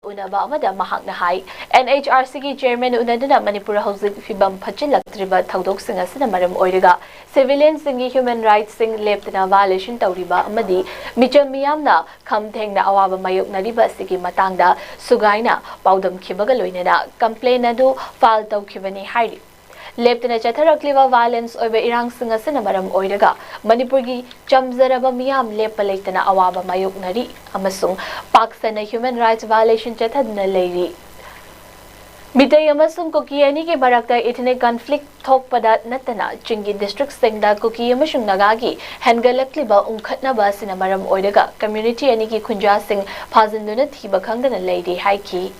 Unaba amada mahakna hai NHRC ki chairman unaduna Manipur hojik fibam phachilaktriba thaudok sing asina maram oiraga civilian singi human rights sing leptana violation tawriba amadi micham miyamna khamthengna awaba mayoknariba sigi matangda sugaina paudam khibaga loinana complaint adu file tawkhibani hairi Leptana Chatharakliva violence over Irang Singasina Maram Oiraga, Manipurgi, Chamzaraba Miam Lepalaitana Awaba Mayoknari, Amasung, Paksana human rights violation Chathadna Lady. Mitay Amasung Kukiani ke Barakta ethnic conflict Thok Padat Natana, Chingi district Singda Kuki Amashung Nagagi, Hengalakliba Unkatna Basina Maram Oiraga, community Aniki Kunja Singh, Pazanduna Thibakangana Lady Haiki.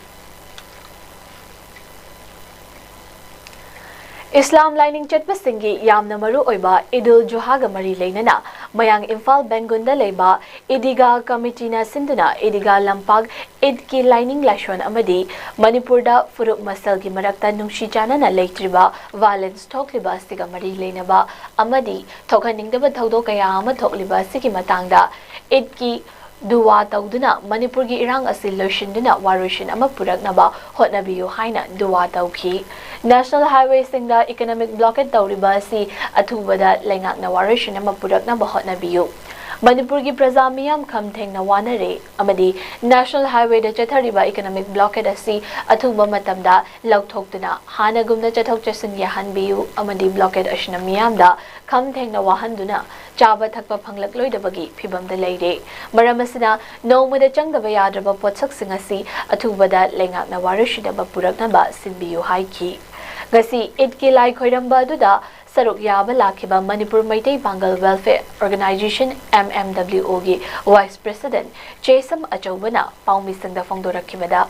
Islam lining chatba singi yamna maru oiba Idul Juhaga mari leinana mayang Imphal Bengunda leiba Idiga committee na sinduna Idiga Lampag Idki lining lashon amadi Manipurda Furuk Masal gi marakta nungshi chana na leitriba violence thokliba siga mari leinaba amadi thokhaningdaba thaudo kaya ama thokliba sigi matangda Idki Duwa Tauduna Manipur gi irang asil loshinduna warushin ama puraknaba hotnabiyo haina duwa tauki National Highway singda economic blockade tawriba si athubada lengakna warushin ama puraknaba hotnabiyo Manipur gi praja miyam khamthengna wanare amadi National Highway da chathariba economic blockade asi athuba matamda laukthokduna hanagumna chathok chasin yahanbiyu amadi blockade ashna miyamda khamthengna wahanduna Chaba thakpa phanglak loidabagi phibamda leire maramasina nomada changdaba yadraba potsak singasi athubada lengakna warishidaba puraknaba sinbiyu haiki gasi idki lai khoiramba duda saruk yaba lakhiba Manipur Maitai Bangal Welfare Organization MMWO gi Vice President Chesam Achobana Paumi Singda Fongdorakhibada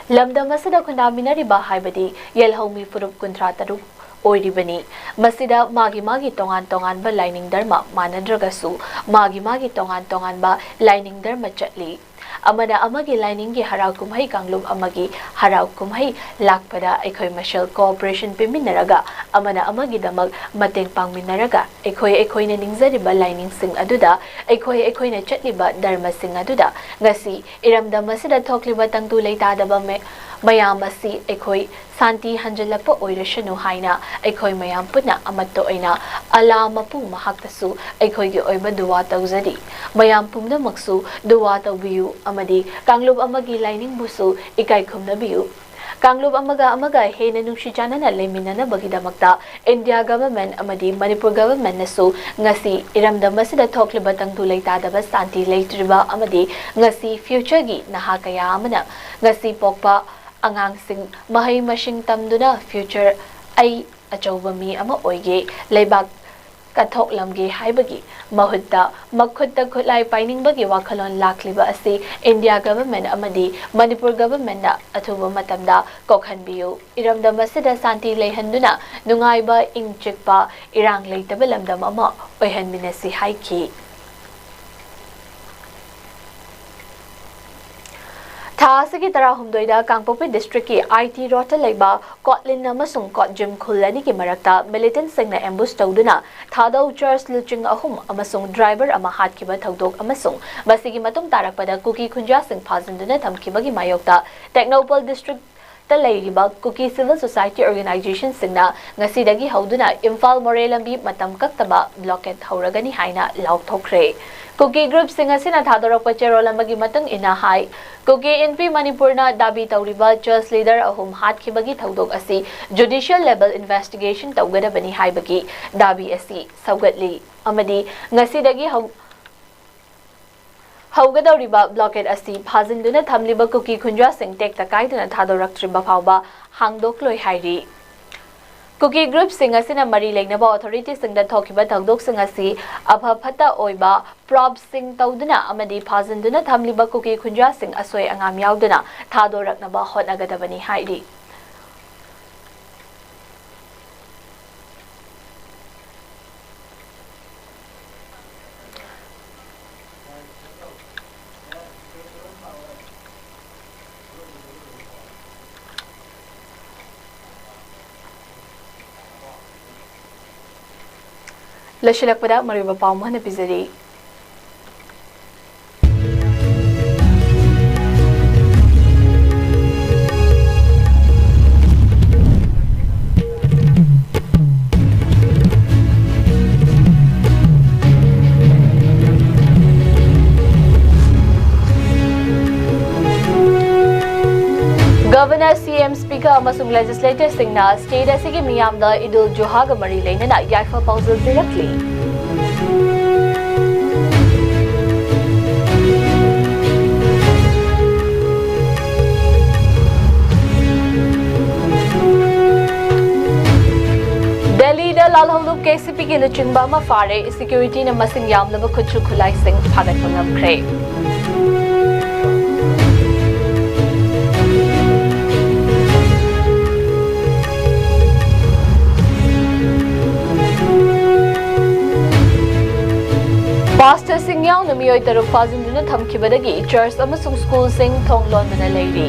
lamdamasida kundaminariba haibadi yelhomi furup kuntra taruk Oiribani, Masida Magi Tongan ba lining dharma manadragasu, Magi Tongan ba lining dharma chatli. Amana amagi lining gi harau kumhai kanglum amagi harau kumhai lakpada ekhoi mashal cooperation piminaraga amana amagi damak mateng pangminaraga ekhoi na ningzariba lining sing aduda ekhoi na chatliba dharma sing aduda ngasi iramda masida thokliba tangtu leitadaba me mayam asi ekhoi Santi Hanjalapa Oirashanu Haina, Ekoi Mayam Puna Amato Aina, Ala Mapu Mahaktasu, Ekoi Oiba Duwata Uzadi, Mayam Pumna Maksu, Duwata View, Amadi, Kanglub Amagi lining Busu, Ikai Kumna View. Kanglub Amaga, Hena Nushichana Leminana Bagidamakta, India government Amadi, Manipur government Nasu, Ngasi, Iramda Masida Toklibatang Tuleta Daba Santi Laitriba Amadi, Ngasi Future Gi, Nahakaya Amana, Ngasi Pokpa. Angang sing mahay masing tamduna future ay achoba mi ama oige laybag kathok lamgi haibagi mahutta makhutta khulai paining bagi wakhalon lakliba asi India government amadi Manipur government na athuba matamda kokhanbiyu iramda masida santi leihanduna nungaiba ingchikpa irang leitaba lamdam ama oihanminasi haiki Thasagi Tara Humdoida Kangpopi district ki IT Rota Laiba Kotlin Namasung Kot Jim Kulani ki Marakta militant singna ambush tawduna Thado Church Luching Ahum Amasung driver ama hatkiba thawdok Amasung Basigi matung tarakpada Kuki Kunja Singh Phazanduna thamkibagi mayokta Technopol district Talairiba Kuki Civil Society Organization Singna Ngasidagi Hauduna Imphal Morelambi Matam Kaktaba blockade Hauragani Haina Laukthokre Kuki group singasina Thadorok Pacherolamagi Matang ina hai Kuki NP Manipurna Dabi Tauriba Church leader Ahum Hatkibagi Thawdok asi judicial level investigation Tawgada Bani Haibagi Dabi asi Saugatli Amadi Ngasidagi Haugadoriba blockade asi Phazinduna Thamliba Kuki Kunja Singh Tek Takaiduna Thadoraktriba Phauba Hangdokloi Hairi Kuki group singasina Mari Lengnaba authority singda thokiba thagdok singasi abha phata oiba prob sing tawduna amadi phazinduna thamliba Kuki Kunja Singh asoi angam yauduna thadoraknaba hotnagadabani hairi Lashilakpada Mariba Palmana Pizari. CM Speaker amasung legislator singna state asigi miyamda Idul Juha ga mari leinana yaifa pausal pirakli. Delhi da lalholu KCP ki luchingba ma fare security na masing yamlaba khutchu khulai sing phagat pangamkre. Pastor Singh yaw na miyoy taruk fazinduna thamkibadagi church amasung school sing thonglon na leiri.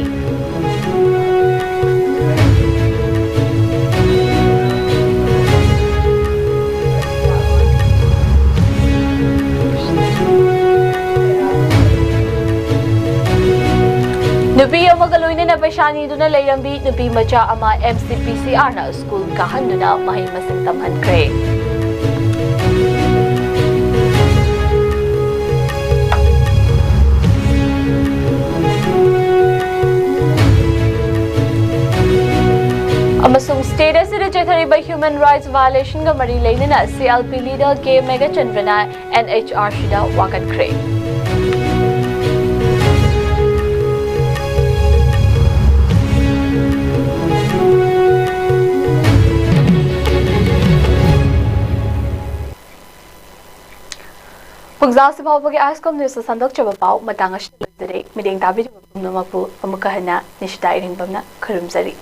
Nupi amagaloy na paishani duna leirambi nupi macha ama MCPCR na school kahanduna mahay masing tamhan kre. Amasung state asida chethariba human rights violation ga mari leinana CLP leader K Mega Chandrana NHR shida wakat kre. Pagzaw si Pao pagi ISCOM news sa sandok chaba pao matangas dere mideng tabi pumnamakpu pamukahana nishita iring bamna karumzari.